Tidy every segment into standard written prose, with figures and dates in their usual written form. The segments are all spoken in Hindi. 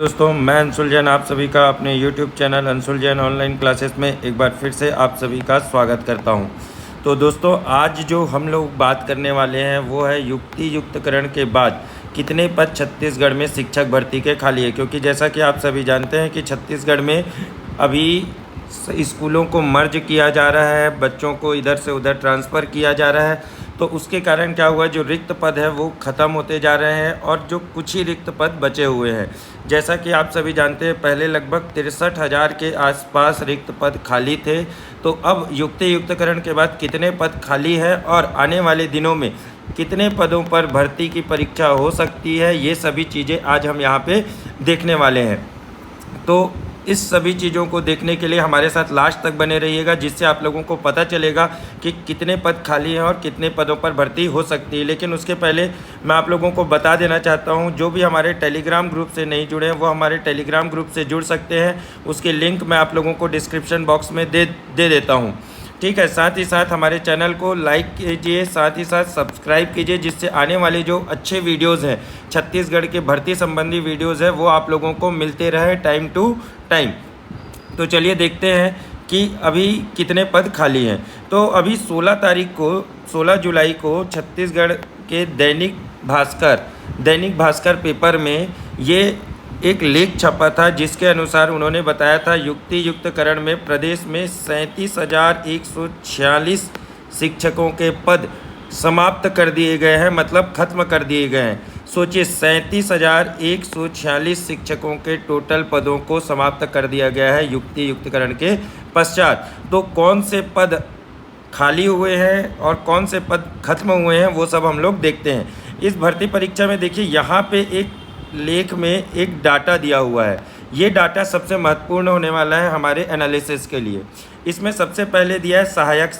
दोस्तों, मैं अंशुल जैन आप सभी का अपने YouTube channel Anshul Jain online classes में एक बार फिर से आप सभी का स्वागत करता हूं। तो दोस्तों, आज जो हम लोग बात करने वाले हैं वो है युक्ति युक्तकरण के बाद कितने पद छत्तीसगढ़ में शिक्षक भर्ती के खाली है। क्योंकि जैसा कि आप सभी जानते हैं कि छत्तीसगढ़ में अभी स्कूलों को मर्ज किया जा रहा है, बच्चों को इधर से उधर ट्रांसफ़र किया जा रहा है। तो उसके कारण क्या हुआ, जो रिक्त पद है वो ख़त्म होते जा रहे हैं और जो कुछ ही रिक्त पद बचे हुए हैं। जैसा कि आप सभी जानते हैं, पहले लगभग 63,000 के आसपास रिक्त पद खाली थे। तो अब युक्ति युक्तकरण के बाद कितने पद खाली है और आने वाले दिनों में कितने पदों पर भर्ती की परीक्षा हो सकती है, ये सभी चीज़ें आज हम यहाँ पे देखने वाले हैं। तो इस सभी चीज़ों को देखने के लिए हमारे साथ लास्ट तक बने रहिएगा, जिससे आप लोगों को पता चलेगा कि कितने पद खाली हैं और कितने पदों पर भर्ती हो सकती है। लेकिन उसके पहले मैं आप लोगों को बता देना चाहता हूं, जो भी हमारे टेलीग्राम ग्रुप से नहीं जुड़े हैं वो हमारे टेलीग्राम ग्रुप से जुड़ सकते हैं। उसके लिंक मैं आप लोगों को डिस्क्रिप्शन बॉक्स में दे देता हूँ, ठीक है। साथ ही साथ हमारे चैनल को लाइक कीजिए, साथ ही साथ सब्सक्राइब कीजिए, जिससे आने वाले जो अच्छे वीडियोज़ हैं, छत्तीसगढ़ के भर्ती संबंधी वीडियोज़ है, वो आप लोगों को मिलते रहे टाइम टू टाइम। तो चलिए देखते हैं कि अभी कितने पद खाली हैं। तो अभी 16 जुलाई को छत्तीसगढ़ के दैनिक भास्कर पेपर में ये एक लेख छपा था, जिसके अनुसार उन्होंने बताया था युक्ति युक्तकरण में प्रदेश में 37,146 शिक्षकों के पद समाप्त कर दिए गए हैं, मतलब खत्म कर दिए गए हैं। सोचिए, 37,146 शिक्षकों के टोटल पदों को समाप्त कर दिया गया है युक्ति युक्तकरण के पश्चात। तो कौन से पद खाली हुए हैं और कौन से पद खत्म हुए हैं, वो सब हम लोग देखते हैं। इस भर्ती परीक्षा में देखिए, यहाँ पे एक लेख में एक डाटा दिया हुआ है। ये डाटा सबसे महत्वपूर्ण होने वाला है हमारे एनालिसिस के लिए। इसमें सबसे पहले दिया है सहायक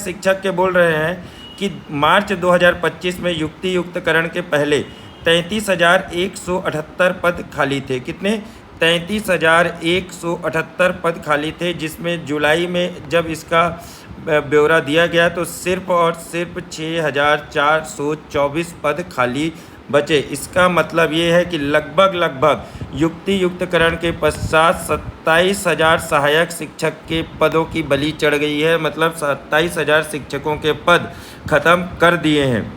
शिक्षक के बोल रहे हैं कि मार्च 2025 में युक्ति युक्तकरण के पहले 33,178 पद खाली थे। कितने? 33,178 पद खाली थे, जिसमें जुलाई में जब इसका ब्यौरा दिया गया तो सिर्फ और सिर्फ 6,424 पद खाली बचे। इसका मतलब ये है कि लगभग युक्ति युक्तकरण के पश्चात 27,000 सहायक शिक्षक के पदों की बलि चढ़ गई है, मतलब 27,000 शिक्षकों के पद खत्म कर दिए हैं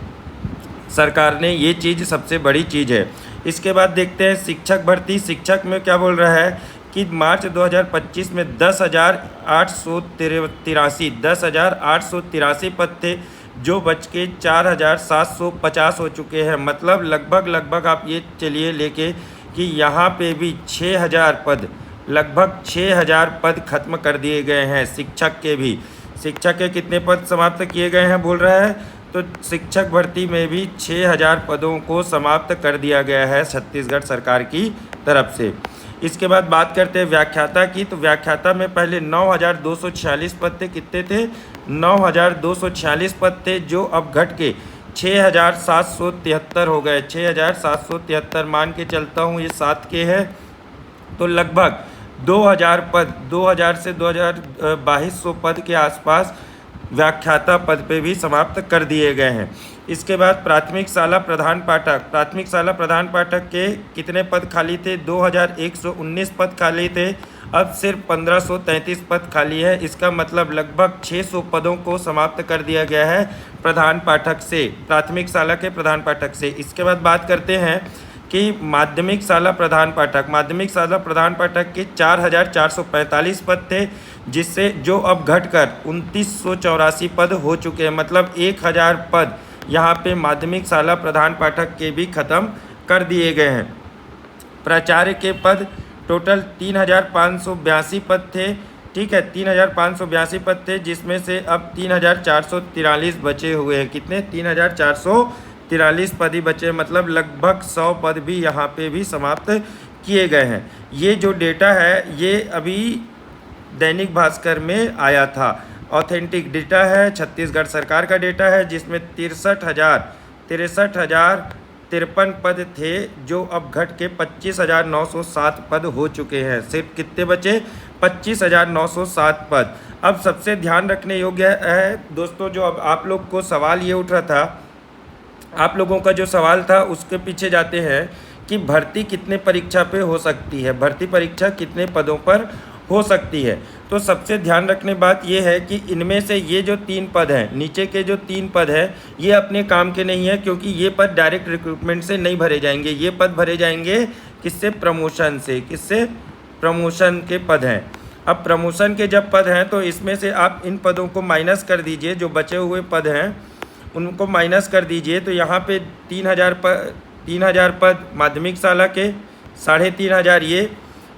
सरकार ने। ये चीज़ सबसे बड़ी चीज़ है। इसके बाद देखते हैं शिक्षक भर्ती। शिक्षक में क्या बोल रहा है कि मार्च 2025 में 10,883 पद थे, जो बच के 4,750 हो चुके हैं। मतलब लगभग आप ये चलिए लेके कि यहाँ पे भी 6,000 पद, लगभग 6,000 पद खत्म कर दिए गए हैं शिक्षक के भी। शिक्षक के कितने पद समाप्त किए गए हैं बोल रहा है, तो शिक्षक भर्ती में भी 6,000 पदों को समाप्त कर दिया गया है छत्तीसगढ़ सरकार की तरफ से। इसके बाद बात करते हैं व्याख्याता की। तो व्याख्याता में पहले 9,246 पद थे। कितने थे? 9,246 पद थे, जो अब घट के 6,773 हो गए। 6,773 मान के चलता हूँ, ये 7 के है, तो लगभग 2,000 पद, 2,000 से 2,200 पद के आसपास व्याख्याता पद पे भी समाप्त कर दिए गए हैं। इसके बाद प्राथमिक शाला प्रधान पाठक के कितने पद खाली थे? 2,119 पद खाली थे। अब सिर्फ 1,533 पद खाली है। इसका मतलब लगभग 600 पदों को समाप्त कर दिया गया है प्राथमिक शाला के प्रधान पाठक से। इसके बाद बात करते हैं कि माध्यमिक शाला प्रधान पाठक के 4,445 पद थे, जिससे जो अब घटकर 2,984 पद हो चुके हैं। मतलब 1,000 पद यहाँ पे माध्यमिक शाला प्रधान पाठक के भी खत्म कर दिए गए हैं। प्राचार्य के पद टोटल 3,582 पद थे, ठीक है, 3,582 पद थे, जिसमें से अब 3,443 बचे हुए हैं। कितने? 3,443 पद ही बचे, मतलब लगभग 100 पद भी यहाँ पे भी समाप्त किए गए हैं। ये जो डेटा है ये अभी दैनिक भास्कर में आया था, ऑथेंटिक डेटा है, छत्तीसगढ़ सरकार का डेटा है, जिसमें 63,053 पद थे, जो अब घट के 25,907 पद हो चुके हैं। सिर्फ कितने बचे? 25,907 पद। अब सबसे ध्यान रखने योग्य है दोस्तों, जो अब आप लोग को सवाल ये उठ रहा था, आप लोगों का जो सवाल था उसके पीछे जाते हैं कि भर्ती कितने परीक्षा पे हो सकती है, भर्ती परीक्षा कितने पदों पर हो सकती है। तो सबसे ध्यान रखने बात ये है कि इनमें से ये जो 3 पद हैं, नीचे के जो 3 पद हैं, ये अपने काम के नहीं है, क्योंकि ये पद डायरेक्ट रिक्रूटमेंट से नहीं भरे जाएंगे। ये पद भरे जाएंगे किससे? प्रमोशन से। किससे? प्रमोशन के पद हैं। अब प्रमोशन के जब पद हैं तो इसमें से आप इन पदों को माइनस कर दीजिए, जो बचे हुए पद हैं उनको माइनस कर दीजिए। तो यहाँ पे 3,000 पद माध्यमिक शाला के, 3,500 ये,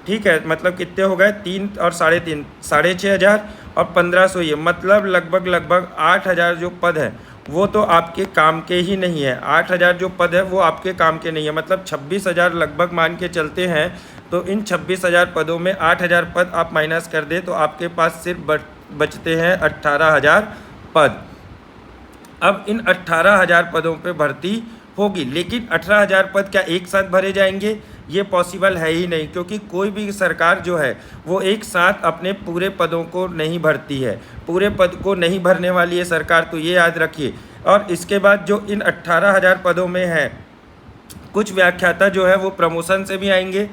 ठीक है, मतलब कितने हो गए? 3 और 3.5, 6,500 और 1,500 ये, मतलब लगभग 8,000 जो पद है वो तो आपके काम के ही नहीं है। 8,000 जो पद है वो आपके काम के नहीं है, मतलब 26,000 लगभग मान के चलते हैं। तो इन 26,000 पदों में 8,000 पद आप माइनस कर दें तो आपके पास सिर्फ बचते हैं 18,000 पद। अब इन 18,000 पदों पे भर्ती होगी, लेकिन 18,000 पद क्या एक साथ भरे जाएंगे? ये पॉसिबल है ही नहीं, क्योंकि कोई भी सरकार जो है वो एक साथ अपने पूरे पदों को नहीं भरती है, पूरे पद को नहीं भरने वाली है सरकार, तो ये याद रखिए। और इसके बाद जो इन 18,000 पदों में है, कुछ व्याख्याता जो है वो प्रमोशन से भी आएंगे,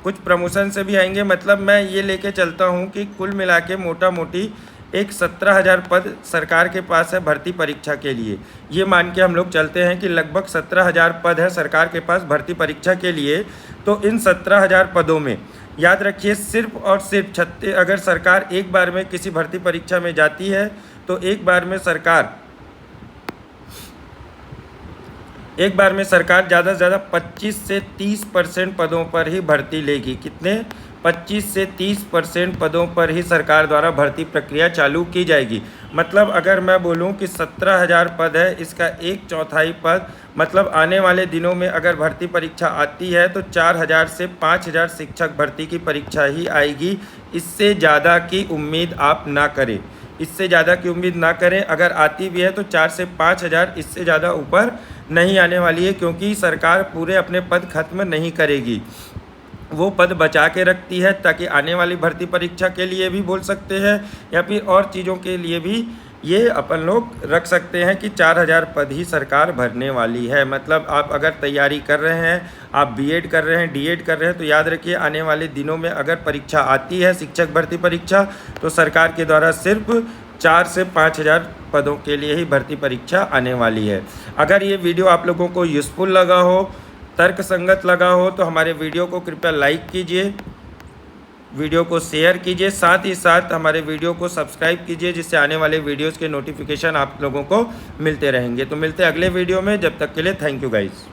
कुछ प्रमोशन से भी आएंगे। मतलब मैं ये लेके चलता हूँ कि कुल मिला के मोटा मोटी एक 17,000 पद सरकार के पास है भर्ती परीक्षा के लिए। ये मान के हम लोग चलते हैं कि लगभग 17,000 पद है सरकार के पास भर्ती परीक्षा के लिए। तो इन 17,000 पदों में याद रखिए सिर्फ और सिर्फ अगर सरकार एक बार में किसी भर्ती परीक्षा में जाती है तो एक बार में सरकार ज़्यादा से ज़्यादा 25 से 30% पदों पर ही भर्ती लेगी। कितने? 25 से 30% पदों पर ही सरकार द्वारा भर्ती प्रक्रिया चालू की जाएगी। मतलब अगर मैं बोलूं कि 17,000 पद है, इसका 1/4 पद, मतलब आने वाले दिनों में अगर भर्ती परीक्षा आती है तो 4,000 से 5,000 शिक्षक भर्ती की परीक्षा ही आएगी। इससे ज़्यादा की उम्मीद आप ना करें, इससे ज़्यादा की उम्मीद ना करें। अगर आती भी है तो 4 से 5,000, इससे ज़्यादा ऊपर नहीं आने वाली है, क्योंकि सरकार पूरे अपने पद खत्म नहीं करेगी, वो पद बचा के रखती है ताकि आने वाली भर्ती परीक्षा के लिए भी बोल सकते हैं या फिर और चीज़ों के लिए भी ये अपन लोग रख सकते हैं कि 4,000 पद ही सरकार भरने वाली है। मतलब आप अगर तैयारी कर रहे हैं, आप बीएड कर रहे हैं, डीएड कर रहे हैं, तो याद रखिए आने वाले दिनों में अगर परीक्षा आती है शिक्षक भर्ती परीक्षा तो सरकार के द्वारा सिर्फ 4 से 5,000 पदों के लिए ही भर्ती परीक्षा आने वाली है। अगर ये वीडियो आप लोगों को यूज़फुल लगा हो, तर्क संगत लगा हो, तो हमारे वीडियो को कृपया लाइक कीजिए, वीडियो को शेयर कीजिए, साथ ही साथ हमारे वीडियो को सब्सक्राइब कीजिए, जिससे आने वाले वीडियोस के नोटिफिकेशन आप लोगों को मिलते रहेंगे। तो मिलते हैं अगले वीडियो में, जब तक के लिए थैंक यू गाइस।